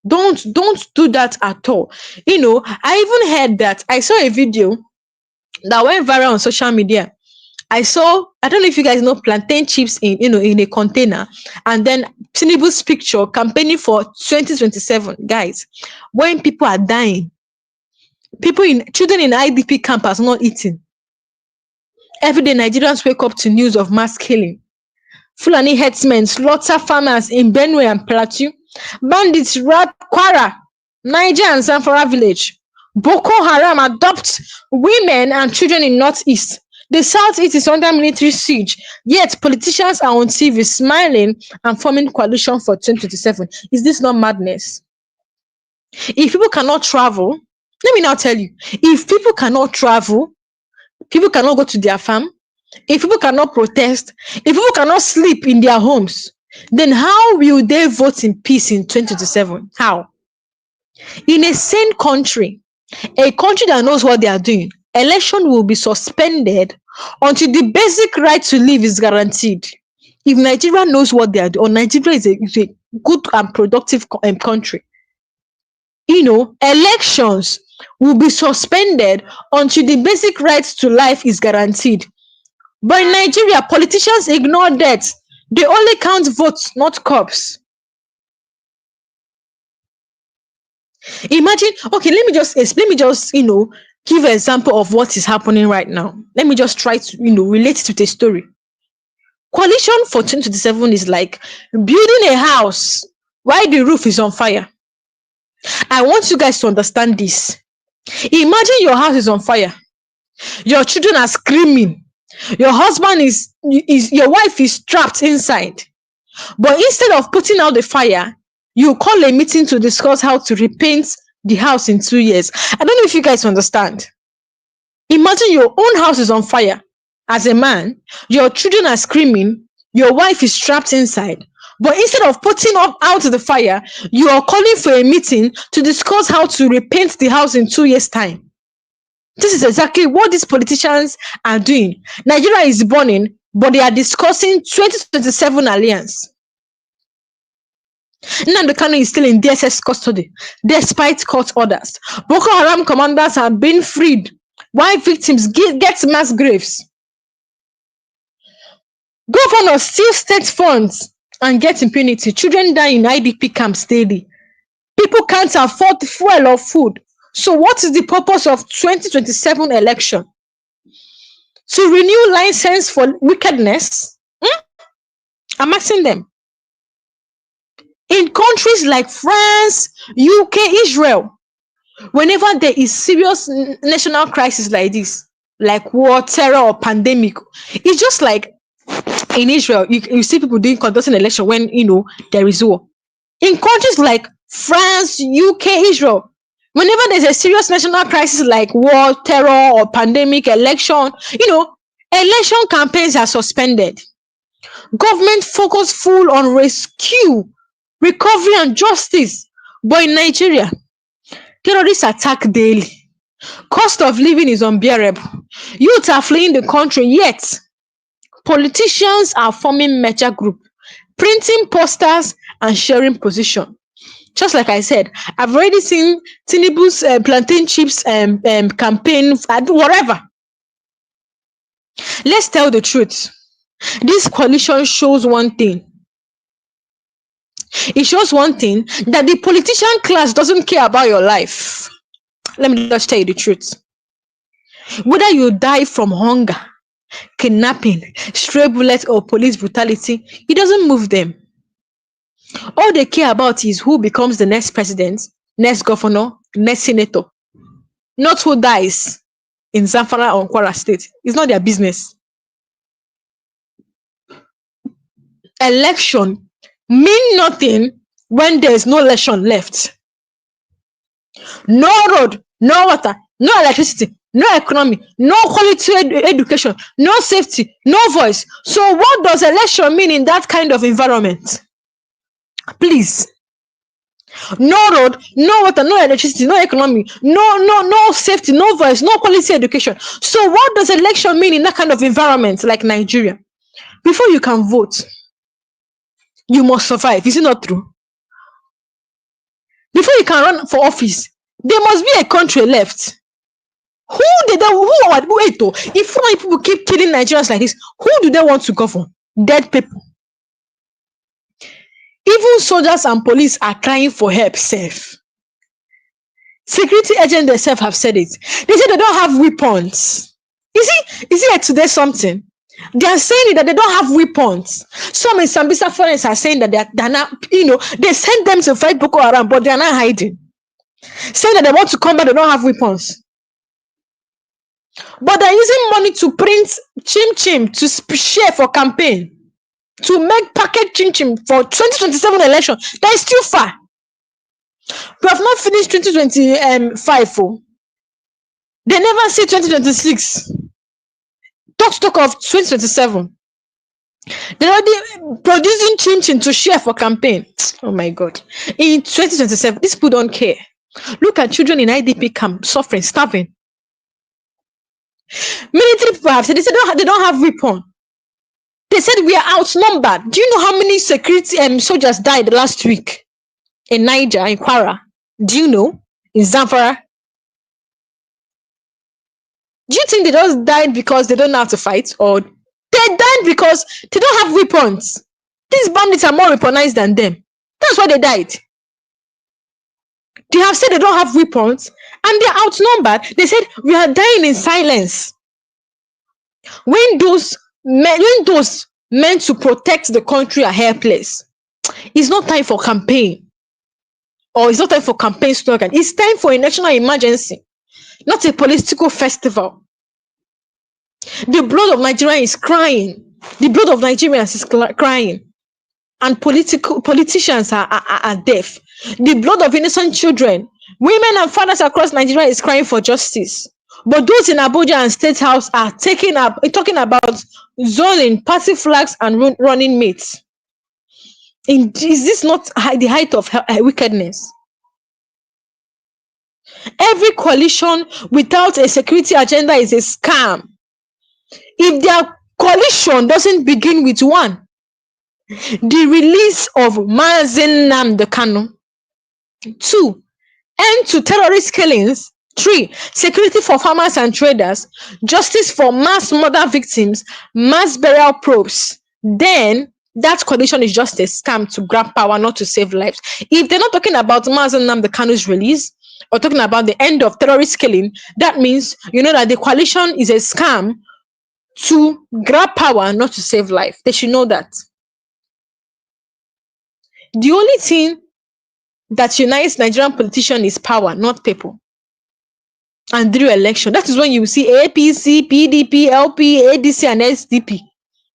do that at all. I even heard that I saw a video that went viral on social media. I don't know if you guys know plantain chips in a container, and then Tinubu's picture campaigning for 2027. Guys, when people are dying, children in IDP camp are not eating. Every day Nigerians wake up to news of mass killing. Fulani herdsmen slaughter farmers in Benue and Plateau. Bandits raid Kwara, Niger and Zamfara village. Boko Haram adopt women and children in Northeast. The Southeast is under military siege, yet politicians are on TV smiling and forming coalition for 2027. Is this not madness? If people cannot travel, let me now tell you, if people cannot travel, people cannot go to their farm, if people cannot protest, if people cannot sleep in their homes, then how will they vote in peace in 2027? How? In a sane country, a country that knows what they are doing, election will be suspended until the basic right to live is guaranteed. If Nigeria knows what they are doing, or Nigeria is a good and productive country, elections will be suspended until the basic right to life is guaranteed. But in Nigeria, politicians ignore that. They only count votes, not corpse. Imagine, okay, let me just give an example of what is happening right now. Let me just try to relate it with a story. Coalition for 2027 is like building a house while the roof is on fire. I want you guys to understand this. Imagine your house is on fire. Your children are screaming. Your husband your wife is trapped inside. But instead of putting out the fire, you call a meeting to discuss how to repaint the house in 2 years. I don't know if you guys understand. Imagine your own house is on fire. As a man, your children are screaming, your wife is trapped inside. But instead of putting out the fire, you are calling for a meeting to discuss how to repaint the house in 2 years' time. This is exactly what these politicians are doing. Nigeria is burning, but they are discussing 2027 alliance. Nnamdi Kanu is still in DSS custody, despite court orders. Boko Haram commanders have been freed, while victims get mass graves. Governors steal state funds and get impunity. Children die in IDP camps daily. People can't afford fuel or food. So what is the purpose of 2027 election? To renew license for wickedness? I'm asking them. In countries like France, UK, Israel, whenever there is serious national crisis like this, like war, terror, or pandemic, it's just like in Israel, you see people conducting election when there is war. In countries like France, UK, Israel, whenever there's a serious national crisis like war, terror, or pandemic, election, election campaigns are suspended. Government focus full on rescue, recovery, and justice. But in Nigeria, terrorists attack daily. Cost of living is unbearable. Youth are fleeing the country, yet politicians are forming mecha group, printing posters and sharing position. Just like I said, I've already seen Tinubu's plantain chips campaign, whatever. Let's tell the truth. This coalition shows one thing. It shows one thing, that the politician class doesn't care about your life. Let me just tell you the truth. Whether you die from hunger, kidnapping, stray bullets, or police brutality, it doesn't move them. All they care about is who becomes the next president, next governor, next senator, not who dies in Zamfara or Kwara State. It's not their business. Election mean nothing when there's no election left. No road, no water, no electricity, no economy, no quality education, no safety, no voice. So what does election mean in that kind of environment? Please. No road, no water, no electricity, no economy, no safety, no voice, no quality education. So what does election mean in that kind of environment like Nigeria? Before you can vote, you must survive. Is it not true? Before you can run for office, there must be a country left. Who did that? Wait, though, if foreign people keep killing Nigerians like this, who do they want to govern? Dead people. Even soldiers and police are crying for help. Safe. Security agents themselves have said it. They say they don't have weapons. Is it today something? They are saying that they don't have weapons. Some in Sambisa foreigners are saying that they're not, they sent them to fight Boko Haram, but they're not hiding. Saying that they want to combat, they don't have weapons. But they're using money to print chim to share for campaign, to make packet chim for 2027 election. That is still far. We have not finished 2025. They never say 2026. Talk of 2027. They're already producing chim to share for campaign. Oh my God. In 2027, these people don't care. Look at children in IDP camp suffering, starving. Military people have said they don't have weapon. They said we are outnumbered. Do you know how many security soldiers died last week in Niger, in Kwara? Do you know? In Zamfara? Do you think they just died because they don't know how to fight, or they died because they don't have weapons? These bandits are more weaponized than them. That's why they died. They have said they don't have weapons and they're outnumbered. They said we are dying in silence. When those meant to protect the country are helpless, it's not time for campaign, or it's not time for campaign slogan. It's time for a national emergency, not a political festival. The blood of Nigeria is crying. The blood of Nigerians is crying. And politicians are deaf. The blood of innocent children, women and fathers across Nigeria is crying for justice. But those in Abuja and State House are talking about zoning, party flags, and running mates. Is this not the height of wickedness? Every coalition without a security agenda is a scam. If their coalition doesn't begin with one, the release of Mazen Nnamdi Kanu. 2, end to terrorist killings. 3, security for farmers and traders. Justice for mass murder victims. Mass burial probes. Then that coalition is just a scam to grab power, not to save lives. If they're not talking about Mazen Nnamdi Kanu's release, or talking about the end of terrorist killing, that means that the coalition is a scam to grab power, not to save life. They should know that. The only thing that unites Nigerian politicians is power, not people. And through election, that is when you see APC, PDP, LP, ADC, and SDP.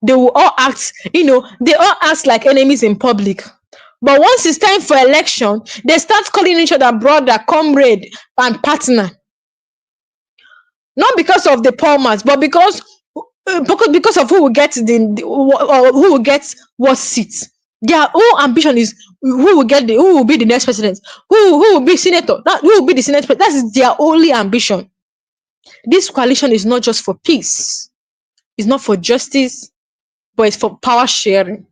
They will all act, they all act like enemies in public. But once it's time for election, they start calling each other brother, comrade, and partner. Not because of the poor man, but because of who will get who will get what seats. Their whole ambition is who will be the next president, who will be senator, who will be the senate president. That is their only ambition. This coalition is not just for peace, it's not for justice, but it's for power sharing.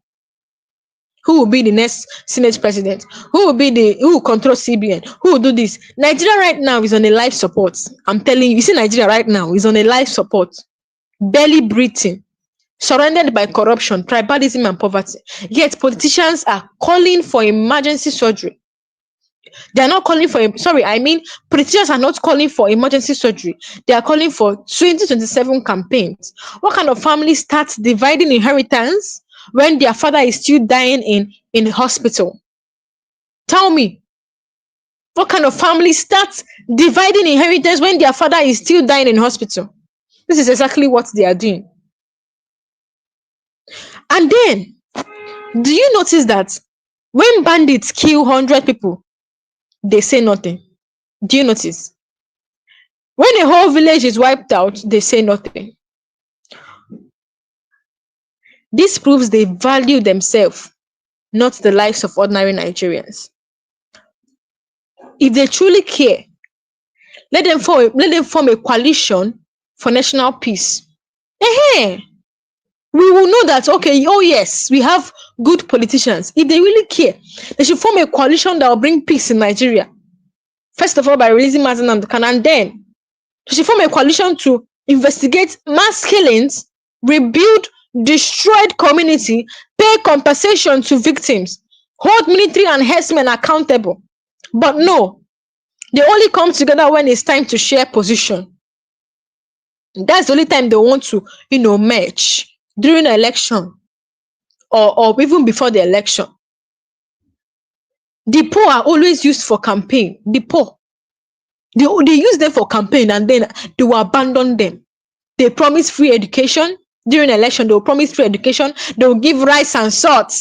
Who will be the next senate president? Who will control CBN? Who will do this? Nigeria right now is on a life support. I'm telling you, see, Nigeria right now is on a life support. barely breathing, surrounded by corruption, tribalism, and poverty. Yet politicians are calling for emergency surgery. They are not calling for, sorry, I mean, politicians are not calling for emergency surgery. They are calling for 2027 campaigns. What kind of family starts dividing inheritance when their father is still dying in hospital? Tell me, what kind of family starts dividing inheritance when their father is still dying in hospital? This is exactly what they are doing. And then, do you notice that when bandits kill 100 people, they say nothing? Do you notice? When a whole village is wiped out, they say nothing. This proves they value themselves, not the lives of ordinary Nigerians. If they truly care, let them form a coalition for national peace. We will know that, okay, oh yes, we have good politicians. If they really care, they should form a coalition that will bring peace in Nigeria. First of all, by releasing Mazen Namdekan, and then they should form a coalition to investigate mass killings, rebuild destroyed community, pay compensation to victims, hold military and herdsmen accountable. But no, they only come together when it's time to share position. That's the only time they want to, merge during the election or even before the election. The poor are always used for campaign. The poor, they use them for campaign and then they will abandon them. They promise free education. During election, they will promise free education. They will give rice and salt.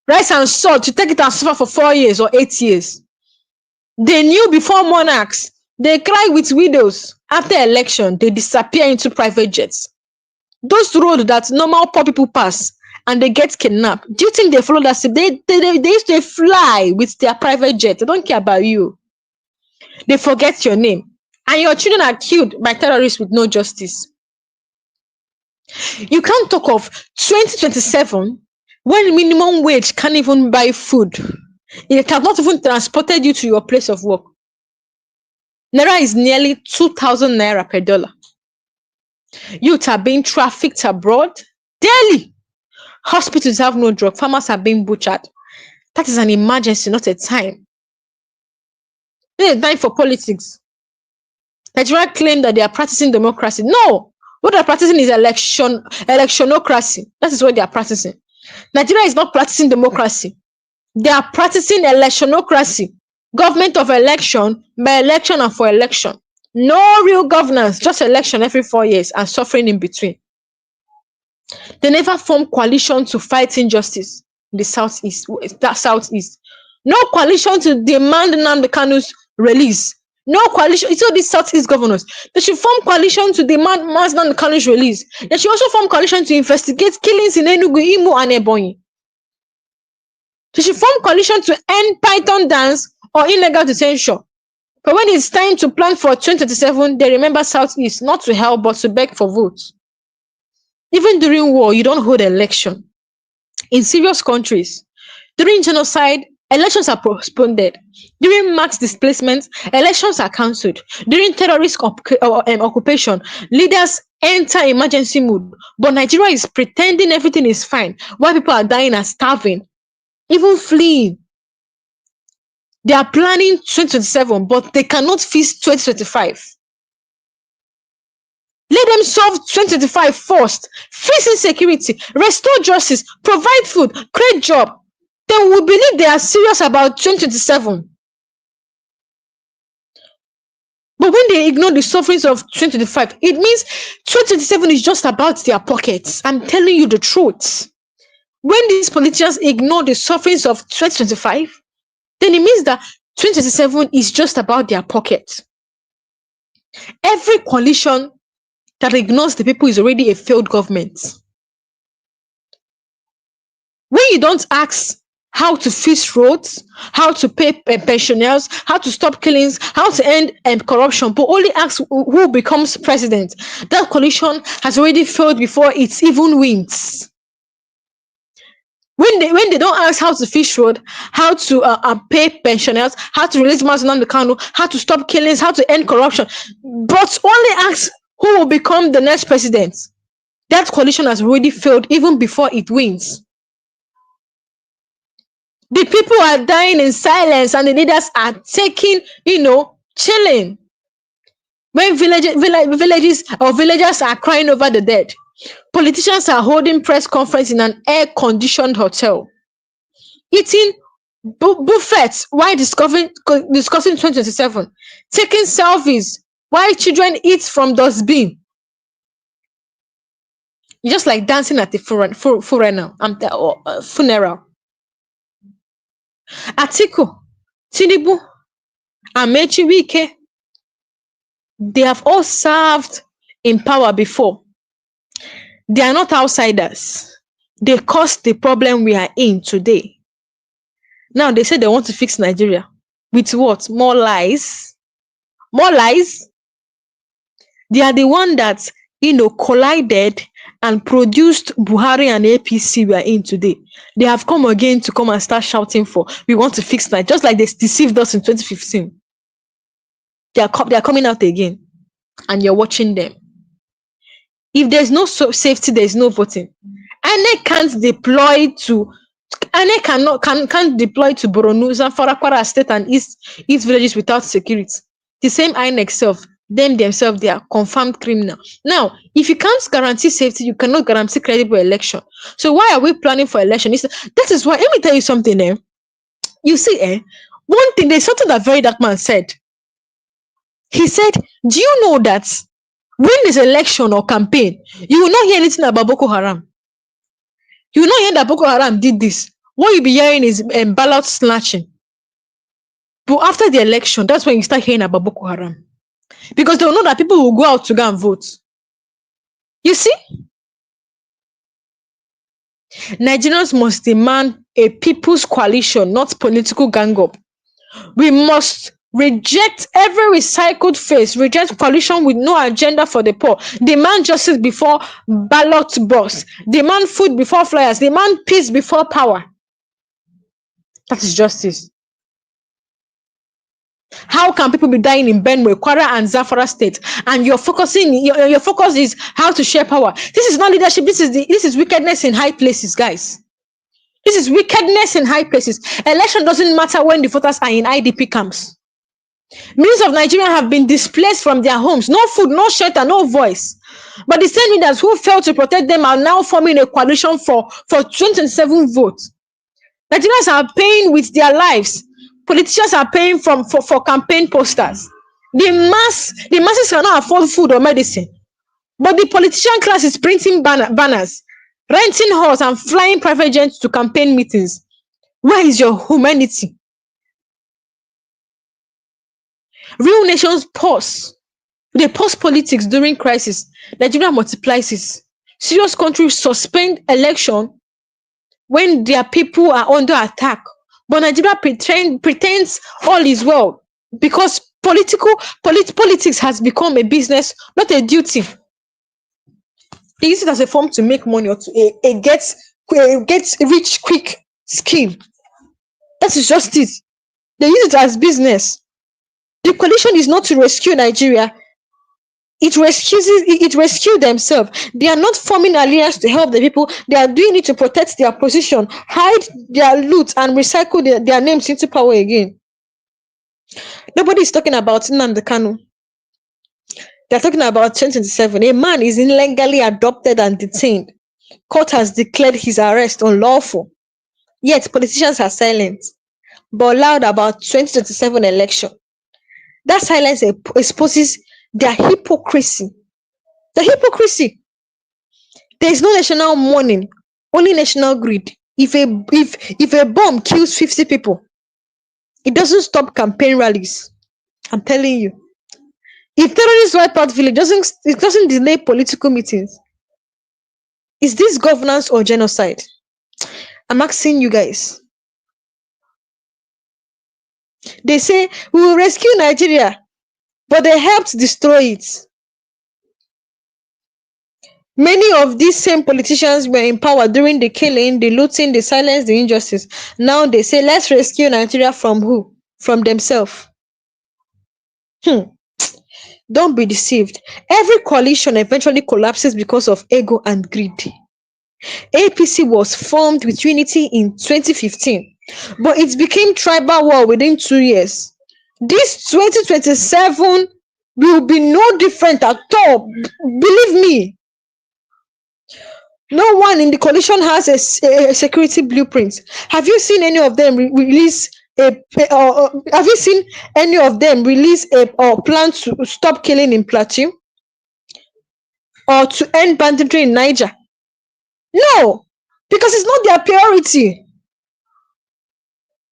Rice and salt, you take it and suffer for 4 years or 8 years. They knew before monarchs. They cry with widows. After election, they disappear into private jets. Those roads that normal poor people pass and they get kidnapped. Do you think they follow that step? They used to fly with their private jet. They don't care about you. They forget your name. And your children are killed by terrorists with no justice. You can't talk of 2027 when minimum wage can't even buy food. It has not even transported you to your place of work. Naira is nearly 2,000 naira per dollar. Youth are being trafficked abroad daily. Hospitals have no drug. Farmers are being butchered. That is an emergency, not a time. It's a time for politics. Nigeria claim that they are practicing democracy. No, what they're practicing is electionocracy. That is what they are practicing. Nigeria is not practicing democracy. They are practicing electionocracy. Government of election, by election and for election. No real governance, just election every 4 years and suffering in between. They never form coalition to fight injustice in the southeast. No coalition to demand Nnamdi Kanu's release. No coalition. It's all these southeast governors. They should form coalition to demand Nnamdi Kanu's release. They should also form coalition to investigate killings in Enugu, Imo, and Ebonyi. They should form coalition to end python dance or illegal detention. But when it's time to plan for 2027, they remember Southeast, not to help, but to beg for votes. Even during war, you don't hold election. In serious countries, during genocide, elections are postponed. During mass displacement, elections are cancelled. During terrorist occupation, leaders enter emergency mode. But Nigeria is pretending everything is fine while people are dying and starving, even fleeing. They are planning 2027, but they cannot fix 2025. Let them solve 2025 first. Fix insecurity, restore justice, provide food, create job. Then we believe they are serious about 2027. But when they ignore the sufferings of 2025, it means 2027 is just about their pockets. I'm telling you the truth. When these politicians ignore the sufferings of 2025, then it means that 2027 is just about their pocket. Every coalition that ignores the people is already a failed government. When you don't ask how to fix roads, how to pay pensioners, how to stop killings, how to end corruption, but only ask who becomes president, that coalition has already failed before it even wins. When they don't ask how to fix road, how to pay pensioners, how to release Mazen Namdi Kanu, how to stop killings, how to end corruption, but only ask who will become the next president, That coalition has already failed even before it wins. The people are dying in silence and the leaders are taking, chilling. When villages or villagers are crying over the dead, politicians are holding press conference in an air-conditioned hotel, eating buffets while discussing 2027, taking selfies while children eat from dustbin. Just like dancing at the funeral. Atiku, Tinubu, Amechi Wike, they have all served in power before. They are not outsiders. They caused the problem we are in today. Now they say they want to fix Nigeria. With what? More lies? More lies? They are the one that, collided and produced Buhari and APC we are in today. They have come again to come and start shouting for, we want to fix Nigeria, just like they deceived us in 2015. They are coming out again, and you're watching them. If there's no safety, there's no voting. INEC can't deploy to can't deploy to Borno, Zamfara, Kwara State and East villages without security. The same INEC self, themselves, they are confirmed criminal. Now, if you can't guarantee safety, you cannot guarantee credible election. So why are we planning for election? That is why, let me tell you something. You see, one thing, there's something that very dark man said. He said, do you know that when there's election or campaign, you will not hear anything about Boko Haram? You will not hear that Boko Haram did this. What you'll be hearing is ballot snatching. But after the election, that's when you start hearing about Boko Haram. Because they'll know that people will go out to go and vote. You see? Nigerians must demand a people's coalition, not political gang up. We must reject every recycled face, reject coalition with no agenda for the poor, demand justice before ballot box, demand food before flyers, demand peace before power. That is justice. How can people be dying in Benue, Kwara, and Zamfara state, and your focus is how to share power? This is not leadership. This is wickedness in high places, guys. This is wickedness in high places. Election doesn't matter when the voters are in IDP camps. Millions of Nigerians have been displaced from their homes. No food, no shelter, no voice. But the same leaders who failed to protect them are now forming a coalition for 27 votes. Nigerians are paying with their lives. Politicians are paying for campaign posters. The masses cannot afford food or medicine. But the politician class is printing banners, renting halls, and flying private jets to campaign meetings. Where is your humanity? Real nations pause. They pause politics during crisis. Nigeria multiplies it. Serious countries suspend election when their people are under attack. But Nigeria pretends all is well because politics has become a business, not a duty. They use it as a form to make money or to get rich quick scheme. That is just it. They use it as business. The coalition is not to rescue Nigeria. It rescued themselves. They are not forming alliance to help the people. They are doing it to protect their position, hide their loot, and recycle their names into power again. Nobody is talking about Nnamdi Kanu. They're talking about 2027. A man is illegally adopted and detained. Court has declared his arrest unlawful. Yet politicians are silent, but loud about 2027 election. That silence exposes their hypocrisy. The hypocrisy. There is no national mourning, only national greed. If a bomb kills 50 people, it doesn't stop campaign rallies. I'm telling you. If terrorists wipe out village, it doesn't delay political meetings. Is this governance or genocide? I'm asking you guys. They say we will rescue Nigeria, but they helped destroy it. Many of these same politicians were in power during the killing, the looting, the silence, the injustice. Now they say, let's rescue Nigeria from who? From themselves. Don't be deceived. Every coalition eventually collapses because of ego and greed. APC was formed with unity in 2015, but it became tribal war within 2 years. This 2027 will be no different at all. Believe me, no one in the coalition has a security blueprint. Have you seen any of them release have you seen any of them release a plan to stop killing in Plateau or to end banditry in Niger? No, because it's not their priority.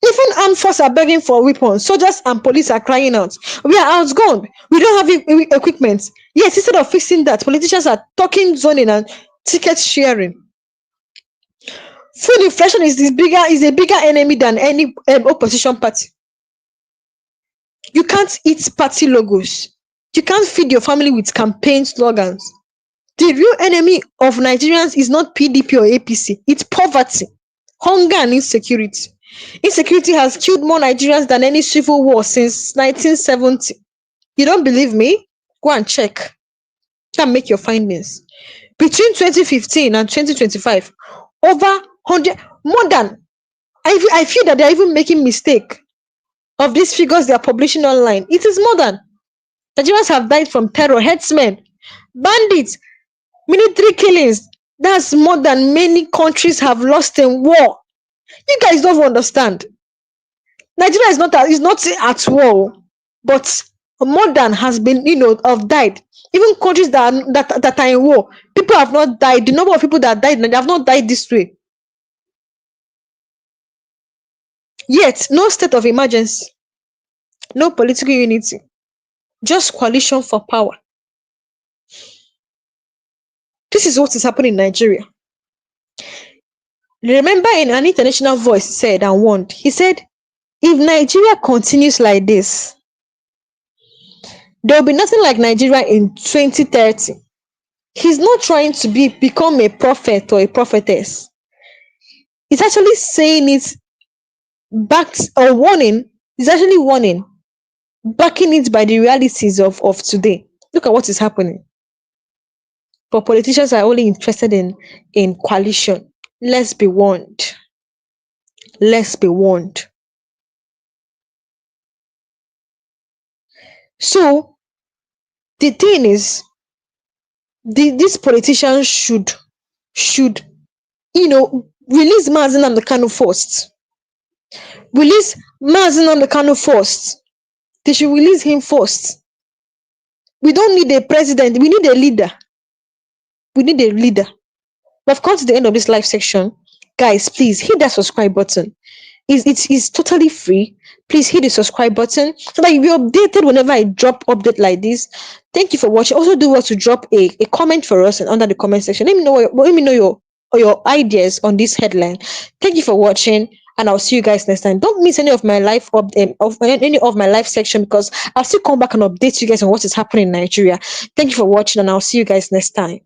Even armed forces are begging for weapons. Soldiers and police are crying out. We are outgunned. We don't have equipment. Yes, instead of fixing that, politicians are talking zoning and ticket sharing. Food inflation is a bigger enemy than any opposition party. You can't eat party logos. You can't feed your family with campaign slogans. The real enemy of Nigerians is not PDP or APC. It's poverty, hunger, and insecurity. Insecurity has killed more Nigerians than any civil war since 1970. You don't believe me? Go and check. Can make your findings. Between 2015 and 2025, over 100, more than, I feel that they're even making mistake of these figures they are publishing online. It is more than. Nigerians have died from terror, herdsmen, bandits, military killings. That's more than many countries have lost in war. You guys don't understand. Nigeria is not at war, but more than has been, have died. Even countries that are in war, people have not died. The number of people that died, they have not died this way. Yet, no state of emergency, no political unity, just coalition for power. This is what is happening in Nigeria. Remember, in an international voice said and warned, he said, if Nigeria continues like this, there will be nothing like Nigeria in 2030. He's not trying to become a prophet or a prophetess. He's actually saying it backed or warning. He's actually warning, backing it by the realities of today. Look at what is happening. But politicians are only interested in coalition. Let's be warned. Let's be warned. So the thing is, these politicians should release Mazi Nnamdi Kanu first. Release Mazi Nnamdi Kanu first. They should release him first. We don't need a president. We need a leader. We need a leader. We've come to the end of this live section. Guys, please hit that subscribe button. It's totally free. Please hit the subscribe button so that you'll be updated whenever I drop update like this. Thank you for watching. Also, do want to drop a comment for us and under the comment section. Let me know your ideas on this headline. Thank you for watching, and I'll see you guys next time. Don't miss any of my live any of my live section, because I'll still come back and update you guys on what is happening in Nigeria. Thank you for watching, and I'll see you guys next time.